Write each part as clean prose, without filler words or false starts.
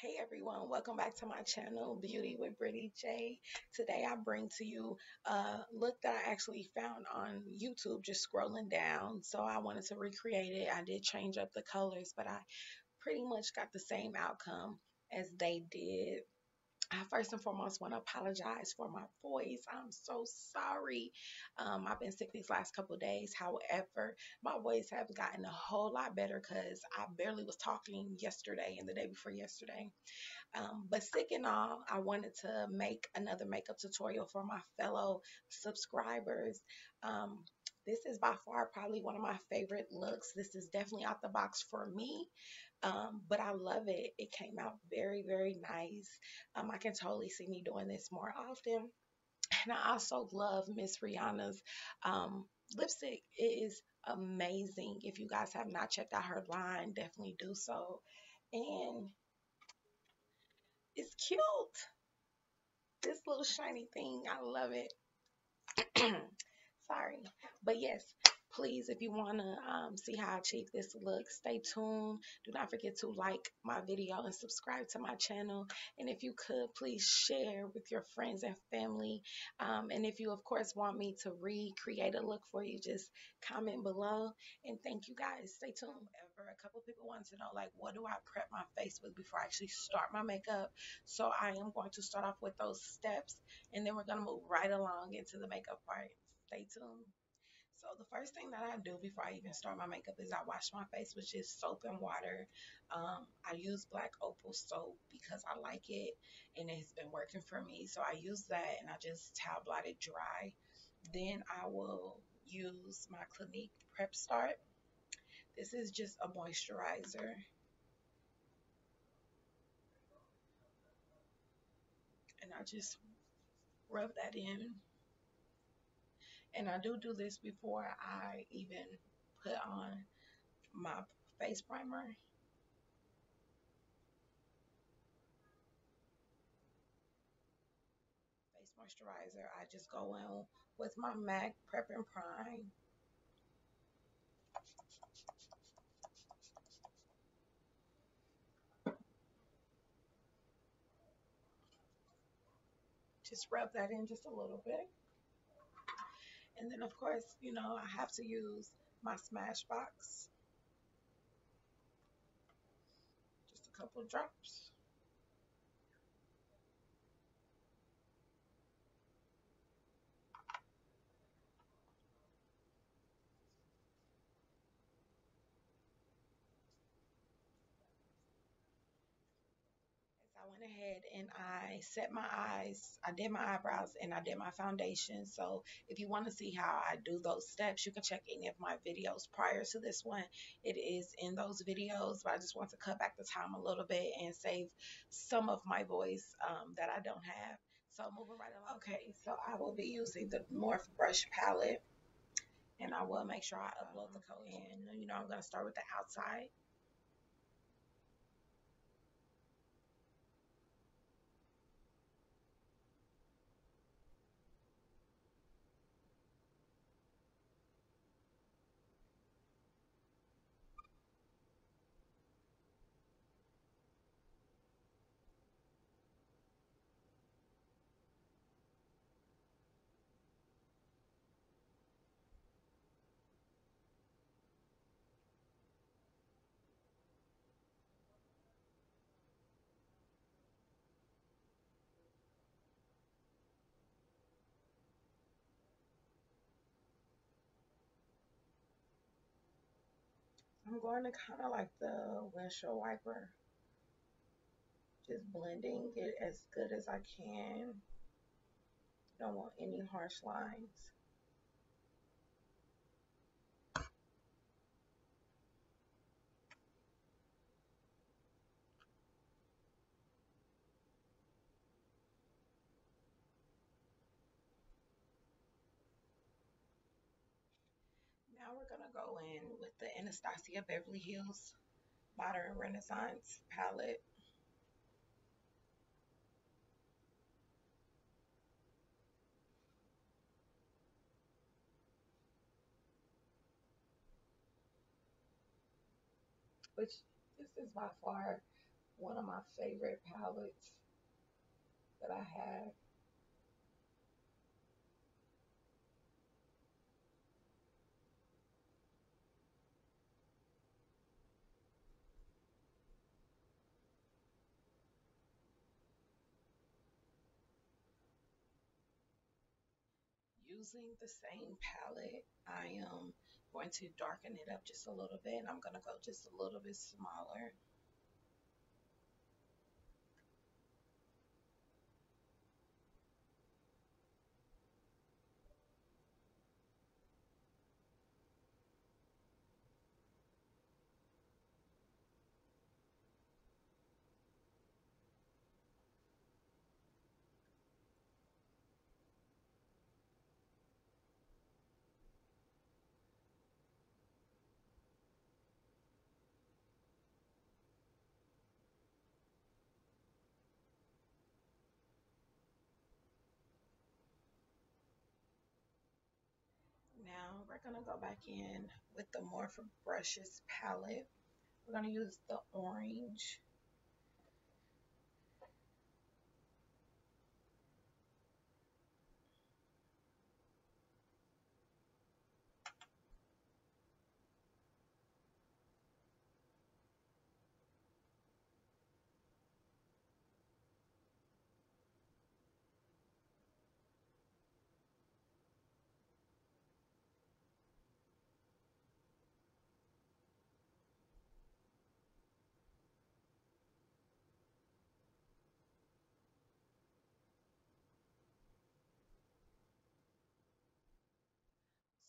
Hey everyone, welcome back to my channel, Beauty with Brittany J. Today I bring to you a look that I actually found on YouTube just scrolling down. So I wanted to recreate it. I did change up the colors, but I pretty much got the same outcome as they did. I first and foremost want to apologize for my voice. I'm so sorry. I've been sick these last couple of days. However, my voice has gotten a whole lot better because I barely was talking yesterday and the day before yesterday. But sick and all, I wanted to make another makeup tutorial for my fellow subscribers. This is by far probably one of my favorite looks. This is definitely out the box for me, but I love it. It came out very, very nice. I can totally see me doing this more often. And I also love Miss Rihanna's um, lipstick. It is amazing. If you guys have not checked out her line, definitely do so. And it's cute. This little shiny thing, I love it. Sorry. But yes, please, if you want to see how I achieve this look, stay tuned. Do not forget to like my video and subscribe to my channel. And if you could, please share with your friends and family. And if you, of course, want me to recreate a look for you, just comment below. And thank you guys. Stay tuned. However, a couple people want to know, like, what do I prep my face with before I actually start my makeup? So I am going to start off with those steps, and then we're going to move right along into the makeup part. Stay tuned. So the first thing that I do before I even start my makeup is I wash my face with just soap and water. I use black opal soap because I like it and it's been working for me. So I use that and I just towel blot it dry. Then I will use my Clinique Prep Start. This is just a moisturizer, and I just rub that in. And I do this before I even put on my face primer. Face moisturizer, I just go in with my MAC Prep and Prime. Just rub that in just a little bit. And then, of course, I have to use my Smashbox, just a couple of drops. I went ahead and I set my eyes, I did my eyebrows, and I did my foundation. So if you want to see how I do those steps, you can check any of my videos prior to this one. It is in those videos, but I just want to cut back the time a little bit and save some of my voice that I don't have. So moving right along. Okay, so I will be using the Morph Brush palette, and I will make sure I upload the code. And I'm going to start with the outside. I'm going to kind of like the windshield wiper, just blending it as good as I can. Don't want any harsh lines. Now we're going to go in with the Anastasia Beverly Hills Modern Renaissance palette. Which this is by far one of my favorite palettes that I have. Using the same palette, I am going to darken it up just a little bit. I'm going to go just a little bit smaller. Now we're going to go back in with the Morphe Brushes palette. We're going to use the orange.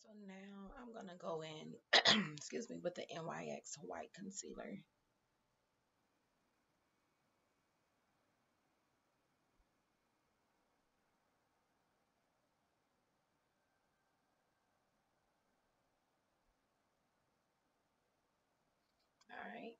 So now I'm going to go in, excuse me, with the NYX white concealer. All right.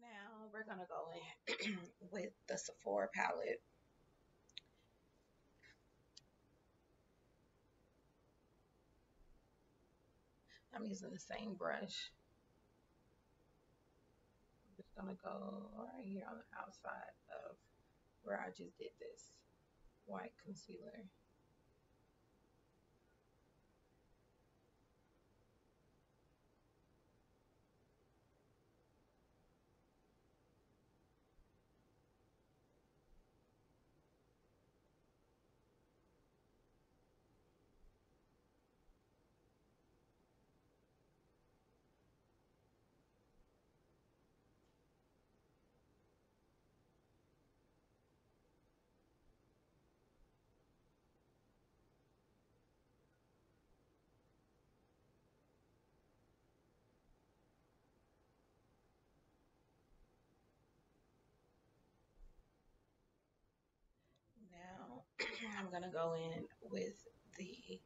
Now we're going to go in with the Sephora palette. I'm using the same brush. I'm just going to go right here on the outside of where I just did this white concealer. Now I'm going to go in with the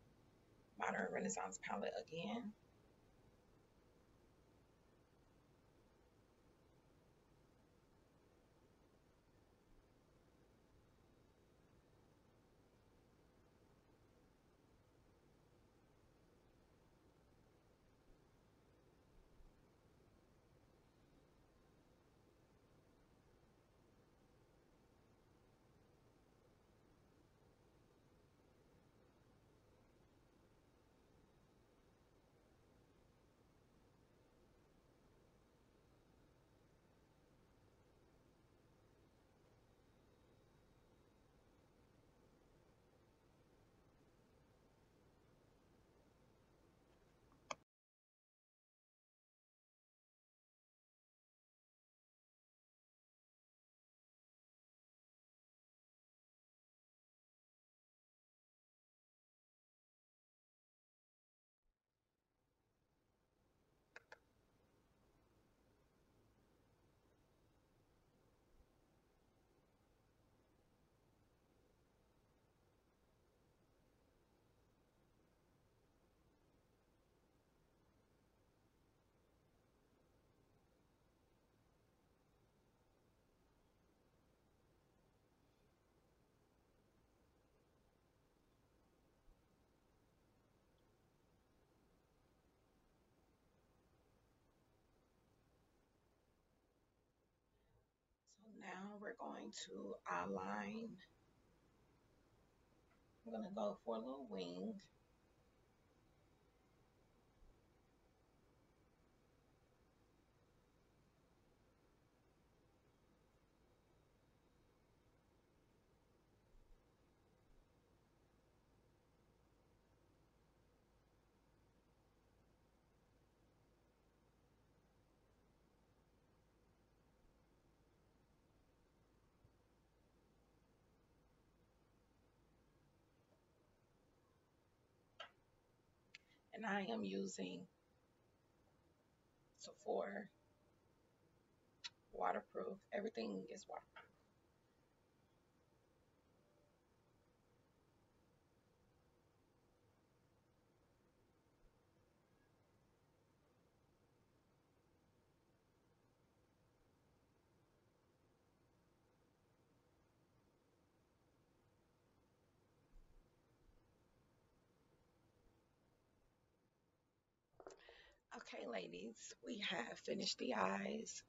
Modern Renaissance palette again. we're going to outline. I'm going to go for a little wing. And I am using Sephora waterproof. Everything is waterproof. Okay, ladies, we have finished the eyes.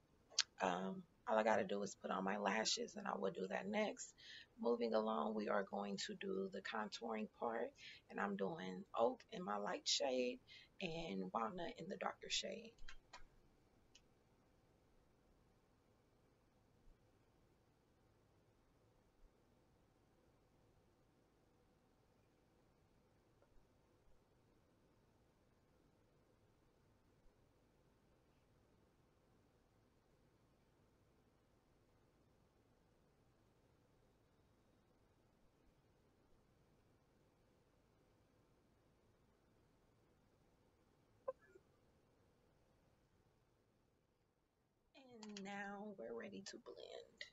All I got to do is put on my lashes, and I will do that next. Moving along, we are going to do the contouring part, and I'm doing oak in my light shade and walnut in the darker shade. And now we're ready to blend.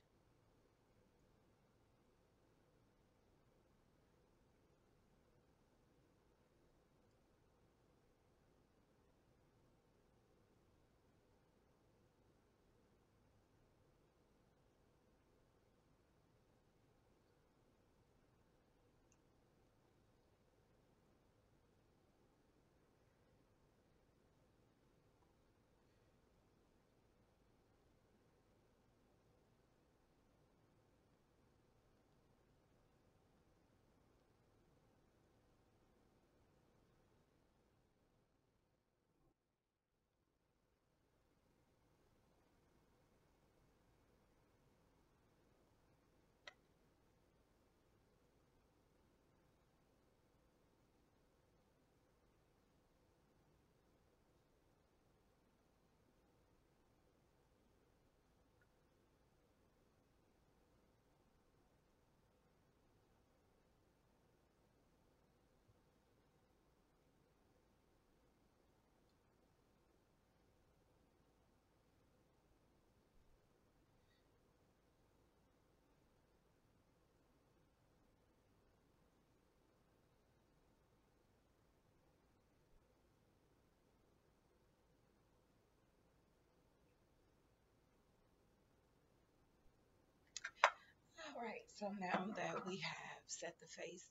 All right, so now that we have set the face,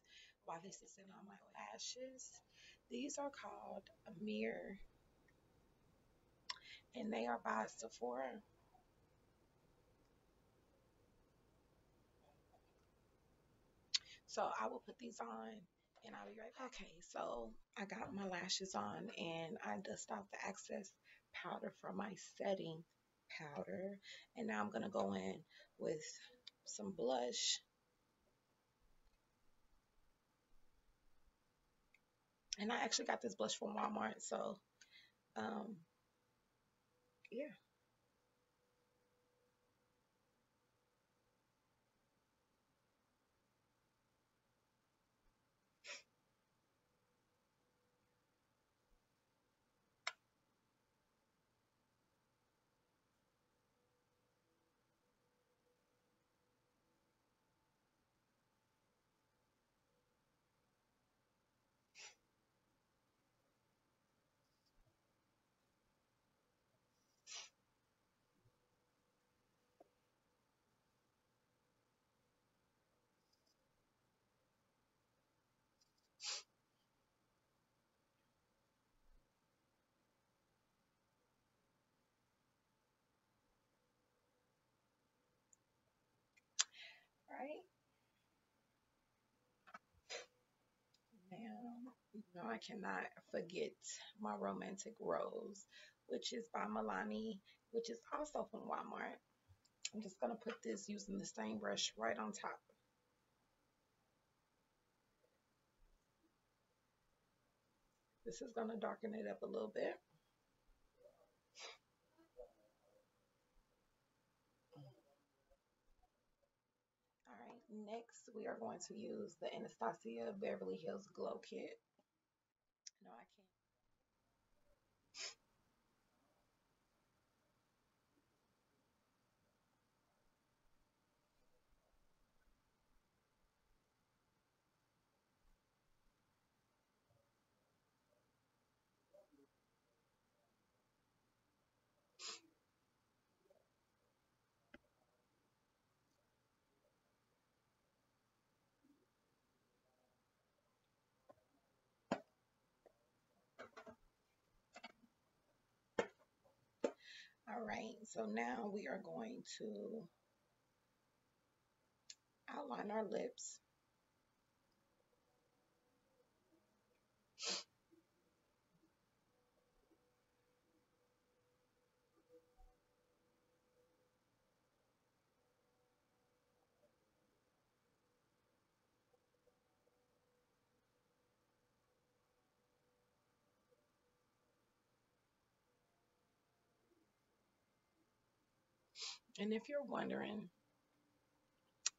while this is in on my lashes, these are called a mirror, and they are by Sephora. So I will put these on and I'll be right back. Okay, so I got my lashes on and I dust off the excess powder from my setting powder. And now I'm going to go in with some blush. And I actually got this blush from Walmart. So, um, yeah. right. Now, I cannot forget my romantic rose, which is by Milani, which is also from Walmart. I'm just gonna put this using the same brush right on top. This is gonna darken it up a little bit. All right, next we are going to use the Anastasia Beverly Hills Glow Kit. No, I can't. All right, so now we are going to outline our lips. And if you're wondering,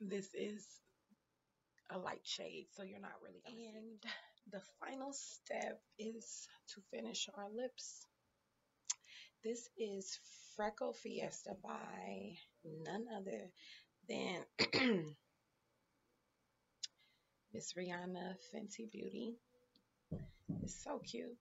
this is a light shade, so you're not really gonna see it. And the final step is to finish our lips. This is Freckle Fiesta by none other than Miss Rihanna Fenty Beauty. It's so cute.